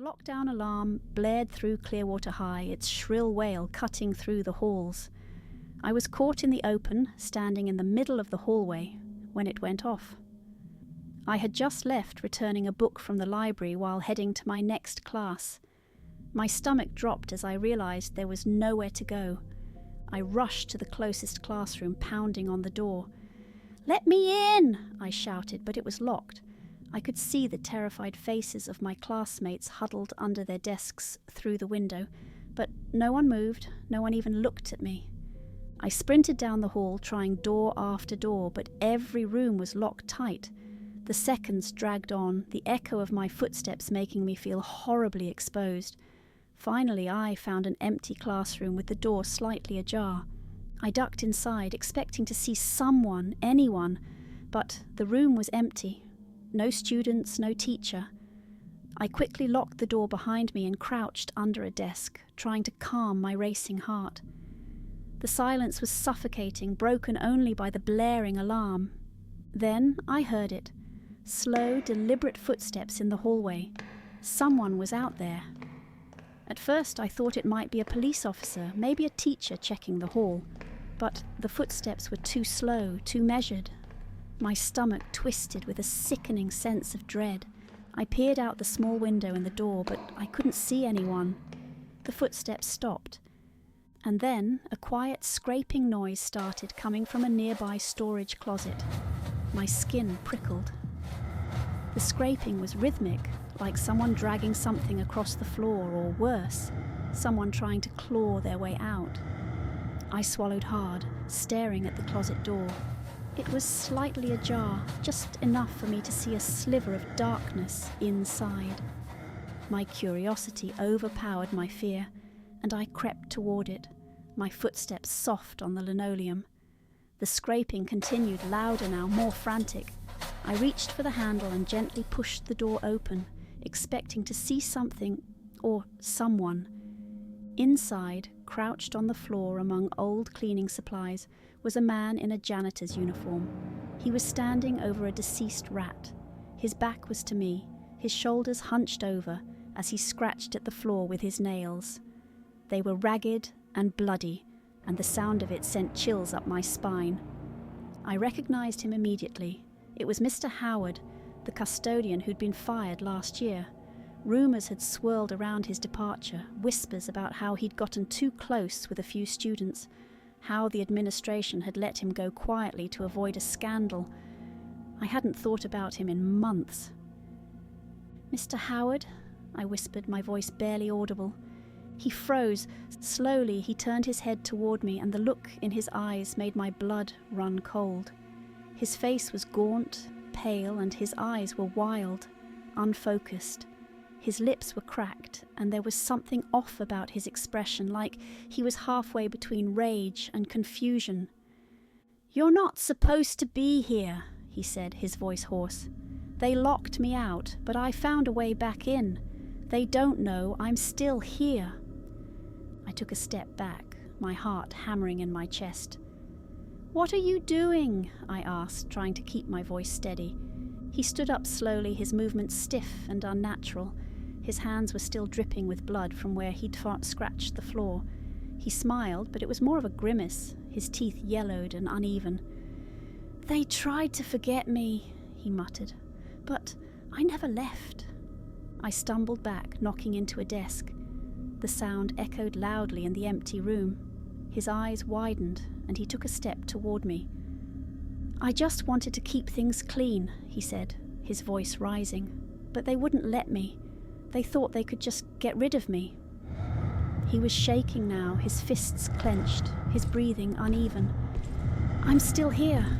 The lockdown alarm blared through Clearwater High, its shrill wail cutting through the halls. I was caught in the open, standing in the middle of the hallway, when it went off. I had just left, returning a book from the library while heading to my next class. My stomach dropped as I realized there was nowhere to go. I rushed to the closest classroom, pounding on the door. "Let me in!" I shouted, but it was locked. I could see the terrified faces of my classmates huddled under their desks through the window, but no one moved, no one even looked at me. I sprinted down the hall, trying door after door, but every room was locked tight. The seconds dragged on, the echo of my footsteps making me feel horribly exposed. Finally, I found an empty classroom with the door slightly ajar. I ducked inside, expecting to see someone, anyone, but the room was empty. No students, no teacher. I quickly locked the door behind me and crouched under a desk, trying to calm my racing heart. The silence was suffocating, broken only by the blaring alarm. Then I heard it. Slow, deliberate footsteps in the hallway. Someone was out there. At first I thought it might be a police officer, maybe a teacher checking the hall. But the footsteps were too slow, too measured. My stomach twisted with a sickening sense of dread. I peered out the small window in the door, but I couldn't see anyone. The footsteps stopped. And then a quiet scraping noise started coming from a nearby storage closet. My skin prickled. The scraping was rhythmic, like someone dragging something across the floor, or worse, someone trying to claw their way out. I swallowed hard, staring at the closet door. It was slightly ajar, just enough for me to see a sliver of darkness inside. My curiosity overpowered my fear, and I crept toward it, my footsteps soft on the linoleum. The scraping continued, louder now, more frantic. I reached for the handle and gently pushed the door open, expecting to see something or someone. Inside, crouched on the floor among old cleaning supplies, was a man in a janitor's uniform. He was standing over a deceased rat. His back was to me, his shoulders hunched over as he scratched at the floor with his nails. They were ragged and bloody, and the sound of it sent chills up my spine. I recognized him immediately. It was Mr. Howard, the custodian who'd been fired last year. Rumours had swirled around his departure, whispers about how he'd gotten too close with a few students, how the administration had let him go quietly to avoid a scandal. I hadn't thought about him in months. "Mr. Howard?" I whispered, my voice barely audible. He froze. Slowly he turned his head toward me, and the look in his eyes made my blood run cold. His face was gaunt, pale, and his eyes were wild, unfocused. His lips were cracked, and there was something off about his expression, like he was halfway between rage and confusion. "You're not supposed to be here," he said, his voice hoarse. "They locked me out, but I found a way back in. They don't know I'm still here." I took a step back, my heart hammering in my chest. "What are you doing?" I asked, trying to keep my voice steady. He stood up slowly, his movements stiff and unnatural. His hands were still dripping with blood from where he'd scratched the floor. He smiled, but it was more of a grimace, his teeth yellowed and uneven. "They tried to forget me," he muttered, "but I never left." I stumbled back, knocking into a desk. The sound echoed loudly in the empty room. His eyes widened, and he took a step toward me. "I just wanted to keep things clean," he said, his voice rising. "But they wouldn't let me. They thought they could just get rid of me." He was shaking now, his fists clenched, his breathing uneven. "I'm still here."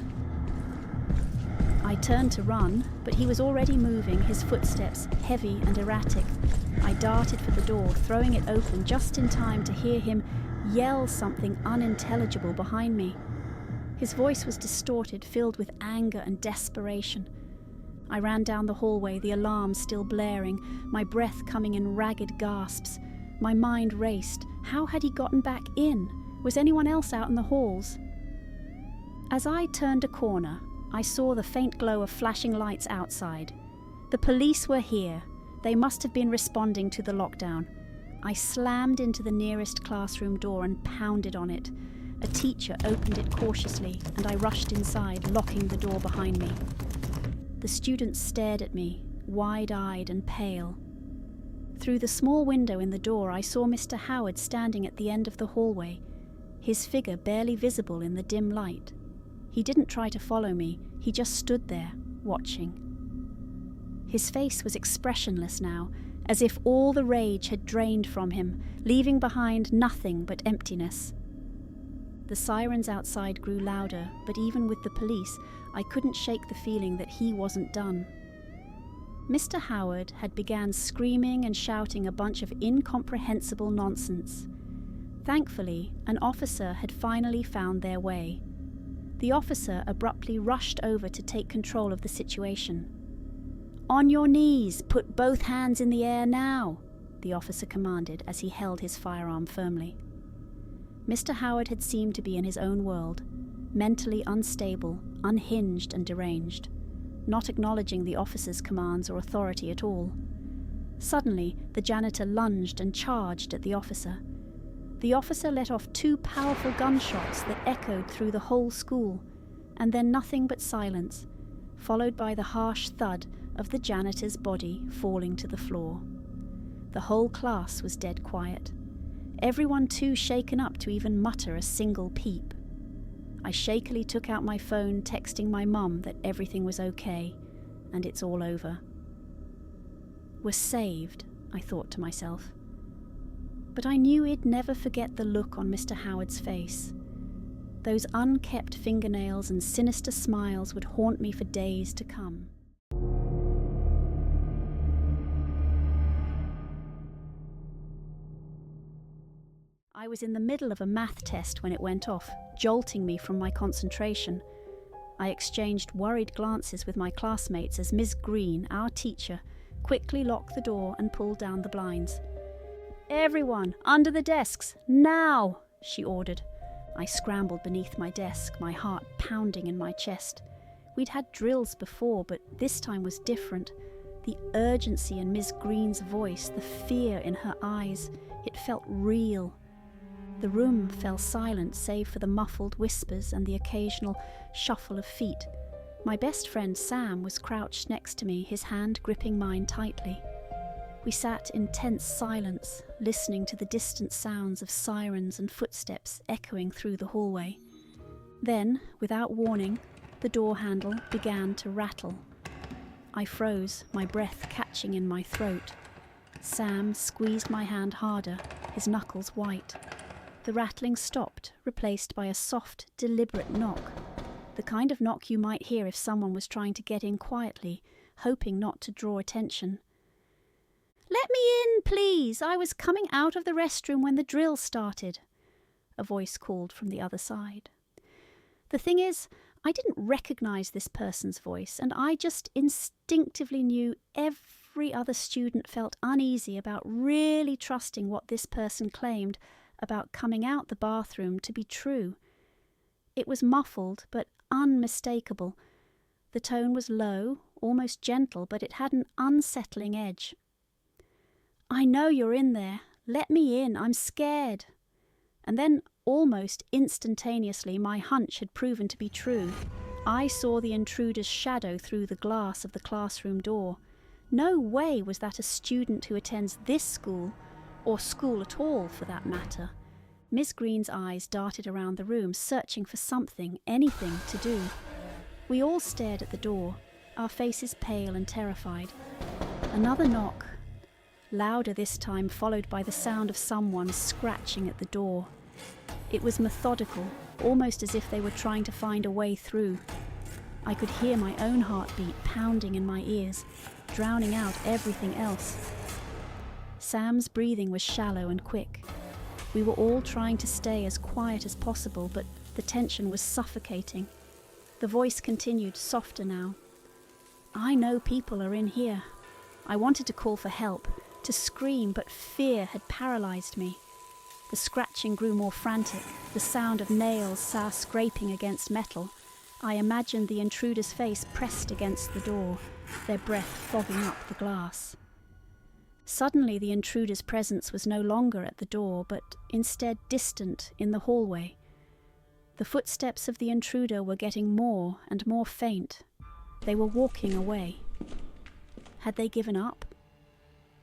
I turned to run, but he was already moving, his footsteps heavy and erratic. I darted for the door, throwing it open just in time to hear him yell something unintelligible behind me. His voice was distorted, filled with anger and desperation. I ran down the hallway, the alarm still blaring, my breath coming in ragged gasps. My mind raced. How had he gotten back in? Was anyone else out in the halls? As I turned a corner, I saw the faint glow of flashing lights outside. The police were here. They must have been responding to the lockdown. I slammed into the nearest classroom door and pounded on it. A teacher opened it cautiously, and I rushed inside, locking the door behind me. The students stared at me, wide-eyed and pale. Through the small window in the door, I saw Mr. Howard standing at the end of the hallway, his figure barely visible in the dim light. He didn't try to follow me, he just stood there, watching. His face was expressionless now, as if all the rage had drained from him, leaving behind nothing but emptiness. The sirens outside grew louder, but even with the police, I couldn't shake the feeling that he wasn't done. Mr. Howard had began screaming and shouting a bunch of incomprehensible nonsense. Thankfully, an officer had finally found their way. The officer abruptly rushed over to take control of the situation. "On your knees, put both hands in the air now," the officer commanded as he held his firearm firmly. Mr. Howard had seemed to be in his own world, mentally unstable, unhinged and deranged, not acknowledging the officer's commands or authority at all. Suddenly, the janitor lunged and charged at the officer. The officer let off 2 powerful gunshots that echoed through the whole school, and then nothing but silence, followed by the harsh thud of the janitor's body falling to the floor. The whole class was dead quiet, everyone too shaken up to even mutter a single peep. I shakily took out my phone, texting my mum that everything was okay, and it's all over. We're saved, I thought to myself. But I knew he'd never forget the look on Mr. Howard's face. Those unkept fingernails and sinister smiles would haunt me for days to come. I was in the middle of a math test when it went off, jolting me from my concentration. I exchanged worried glances with my classmates as Ms. Green, our teacher, quickly locked the door and pulled down the blinds. "Everyone, under the desks, now!" she ordered. I scrambled beneath my desk, my heart pounding in my chest. We'd had drills before, but this time was different. The urgency in Ms. Green's voice, the fear in her eyes, it felt real. The room fell silent save for the muffled whispers and the occasional shuffle of feet. My best friend Sam was crouched next to me, his hand gripping mine tightly. We sat in tense silence, listening to the distant sounds of sirens and footsteps echoing through the hallway. Then, without warning, the door handle began to rattle. I froze, my breath catching in my throat. Sam squeezed my hand harder, his knuckles white. The rattling stopped, replaced by a soft, deliberate knock. The kind of knock you might hear if someone was trying to get in quietly, hoping not to draw attention. "Let me in, please! I was coming out of the restroom when the drill started," a voice called from the other side. The thing is, I didn't recognize this person's voice, and I just instinctively knew every other student felt uneasy about really trusting what this person claimed about coming out the bathroom to be true. It was muffled but unmistakable. The tone was low, almost gentle, but it had an unsettling edge. "I know you're in there. Let me in. I'm scared." And then, almost instantaneously, my hunch had proven to be true. I saw the intruder's shadow through the glass of the classroom door. No way was that a student who attends this school, or school at all for that matter. Miss Green's eyes darted around the room, searching for something, anything to do. We all stared at the door, our faces pale and terrified. Another knock, louder this time, followed by the sound of someone scratching at the door. It was methodical, almost as if they were trying to find a way through. I could hear my own heartbeat pounding in my ears, drowning out everything else. Sam's breathing was shallow and quick. We were all trying to stay as quiet as possible, but the tension was suffocating. The voice continued, softer now. "I know people are in here." I wanted to call for help, to scream, but fear had paralyzed me. The scratching grew more frantic, the sound of nails scraping against metal. I imagined the intruder's face pressed against the door, their breath fogging up the glass. Suddenly the intruder's presence was no longer at the door, but instead distant in the hallway. The footsteps of the intruder were getting more and more faint. They were walking away. Had they given up?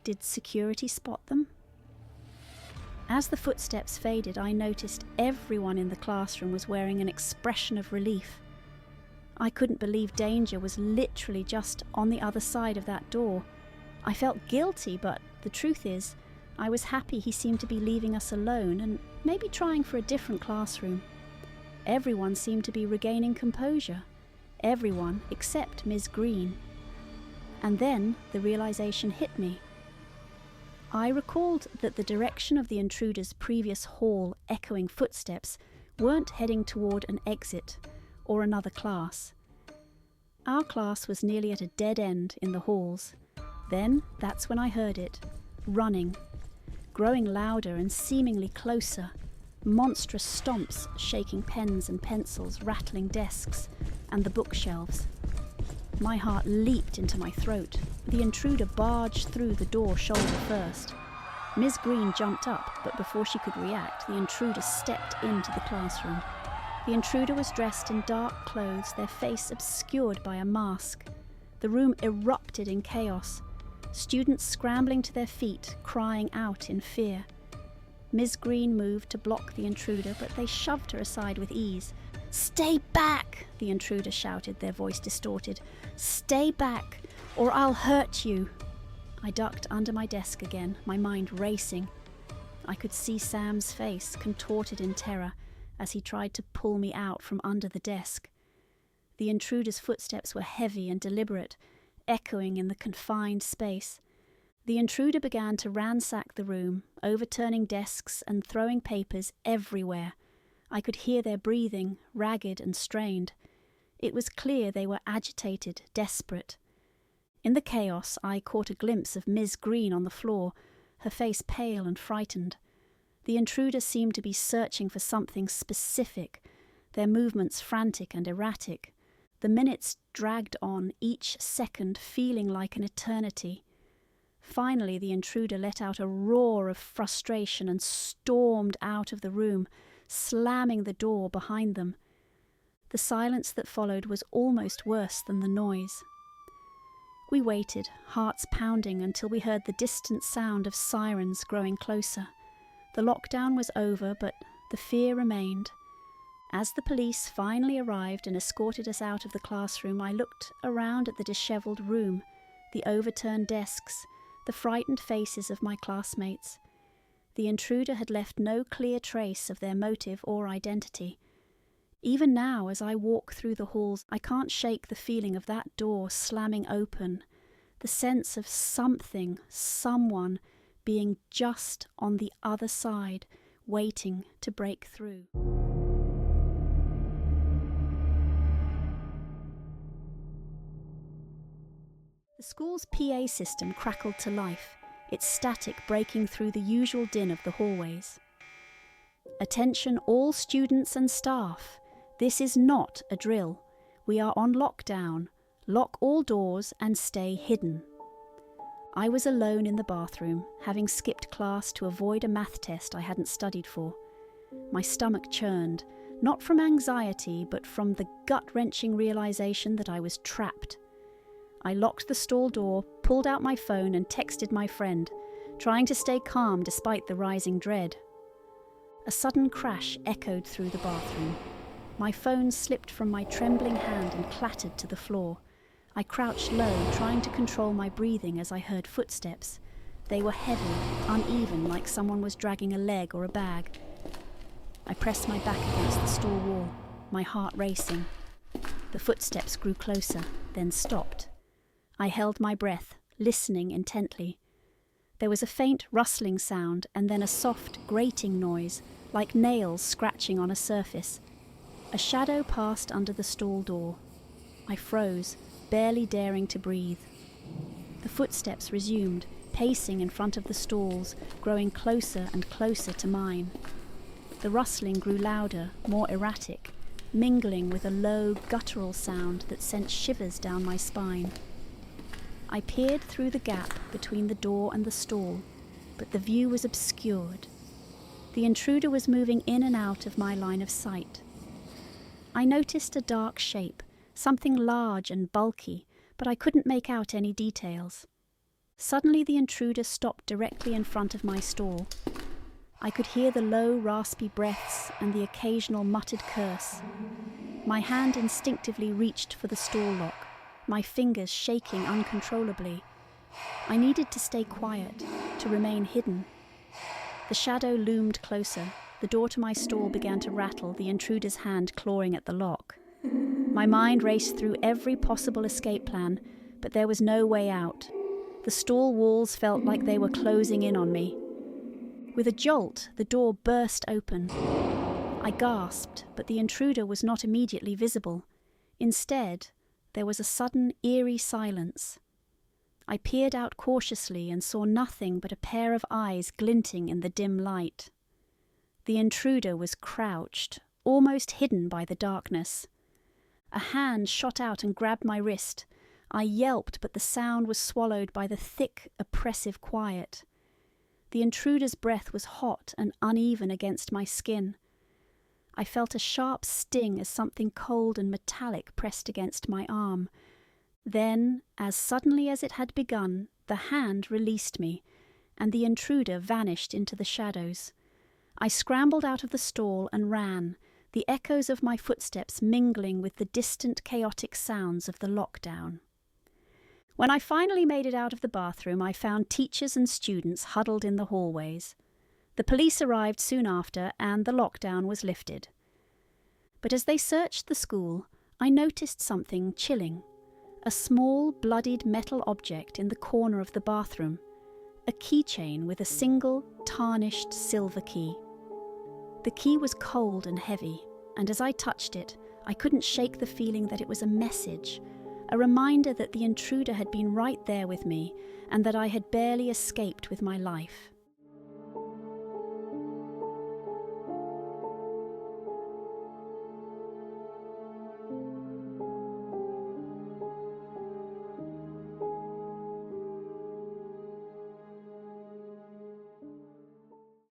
Did security spot them? As the footsteps faded, I noticed everyone in the classroom was wearing an expression of relief. I couldn't believe danger was literally just on the other side of that door. I felt guilty, but the truth is, I was happy he seemed to be leaving us alone and maybe trying for a different classroom. Everyone seemed to be regaining composure. Everyone except Ms. Green. And then the realization hit me. I recalled that the direction of the intruder's previous hall echoing footsteps weren't heading toward an exit or another class. Our class was nearly at a dead end in the halls. Then that's when I heard it, running, growing louder and seemingly closer, monstrous stomps shaking pens and pencils, rattling desks and the bookshelves. My heart leaped into my throat. The intruder barged through the door shoulder first. Ms. Green jumped up, but before she could react, the intruder stepped into the classroom. The intruder was dressed in dark clothes, their face obscured by a mask. The room erupted in chaos. Students scrambling to their feet, crying out in fear. Ms. Green moved to block the intruder, but they shoved her aside with ease. "Stay back!" the intruder shouted, their voice distorted. "Stay back, or I'll hurt you!" I ducked under my desk again, my mind racing. I could see Sam's face, contorted in terror, as he tried to pull me out from under the desk. The intruder's footsteps were heavy and deliberate, echoing in the confined space. The intruder began to ransack the room, overturning desks and throwing papers everywhere. I could hear their breathing, ragged and strained. It was clear they were agitated, desperate. In the chaos, I caught a glimpse of Ms. Green on the floor, her face pale and frightened. The intruder seemed to be searching for something specific, their movements frantic and erratic. The minutes dragged on, each second feeling like an eternity. Finally, the intruder let out a roar of frustration and stormed out of the room, slamming the door behind them. The silence that followed was almost worse than the noise. We waited, hearts pounding, until we heard the distant sound of sirens growing closer. The lockdown was over, but the fear remained. As the police finally arrived and escorted us out of the classroom, I looked around at the dishevelled room, the overturned desks, the frightened faces of my classmates. The intruder had left no clear trace of their motive or identity. Even now, as I walk through the halls, I can't shake the feeling of that door slamming open, the sense of something, someone, being just on the other side, waiting to break through. The school's PA system crackled to life, its static breaking through the usual din of the hallways. "Attention all students and staff. This is not a drill. We are on lockdown. Lock all doors and stay hidden." I was alone in the bathroom, having skipped class to avoid a math test I hadn't studied for. My stomach churned, not from anxiety, but from the gut-wrenching realization that I was trapped. I locked the stall door, pulled out my phone and texted my friend, trying to stay calm despite the rising dread. A sudden crash echoed through the bathroom. My phone slipped from my trembling hand and clattered to the floor. I crouched low, trying to control my breathing as I heard footsteps. They were heavy, uneven, like someone was dragging a leg or a bag. I pressed my back against the stall wall, my heart racing. The footsteps grew closer, then stopped. I held my breath, listening intently. There was a faint rustling sound and then a soft, grating noise, like nails scratching on a surface. A shadow passed under the stall door. I froze, barely daring to breathe. The footsteps resumed, pacing in front of the stalls, growing closer and closer to mine. The rustling grew louder, more erratic, mingling with a low, guttural sound that sent shivers down my spine. I peered through the gap between the door and the stall, but the view was obscured. The intruder was moving in and out of my line of sight. I noticed a dark shape, something large and bulky, but I couldn't make out any details. Suddenly the intruder stopped directly in front of my stall. I could hear the low, raspy breaths and the occasional muttered curse. My hand instinctively reached for the stall lock, my fingers shaking uncontrollably. I needed to stay quiet, to remain hidden. The shadow loomed closer. The door to my stall began to rattle, the intruder's hand clawing at the lock. My mind raced through every possible escape plan, but there was no way out. The stall walls felt like they were closing in on me. With a jolt, the door burst open. I gasped, but the intruder was not immediately visible. Instead, there was a sudden, eerie silence. I peered out cautiously and saw nothing but a pair of eyes glinting in the dim light. The intruder was crouched, almost hidden by the darkness. A hand shot out and grabbed my wrist. I yelped, but the sound was swallowed by the thick, oppressive quiet. The intruder's breath was hot and uneven against my skin. I felt a sharp sting as something cold and metallic pressed against my arm. Then, as suddenly as it had begun, the hand released me, and the intruder vanished into the shadows. I scrambled out of the stall and ran, the echoes of my footsteps mingling with the distant, chaotic sounds of the lockdown. When I finally made it out of the bathroom, I found teachers and students huddled in the hallways. The police arrived soon after, and the lockdown was lifted. But as they searched the school, I noticed something chilling. A small, bloodied metal object in the corner of the bathroom. A keychain with a single, tarnished silver key. The key was cold and heavy, and as I touched it, I couldn't shake the feeling that it was a message, a reminder that the intruder had been right there with me and that I had barely escaped with my life.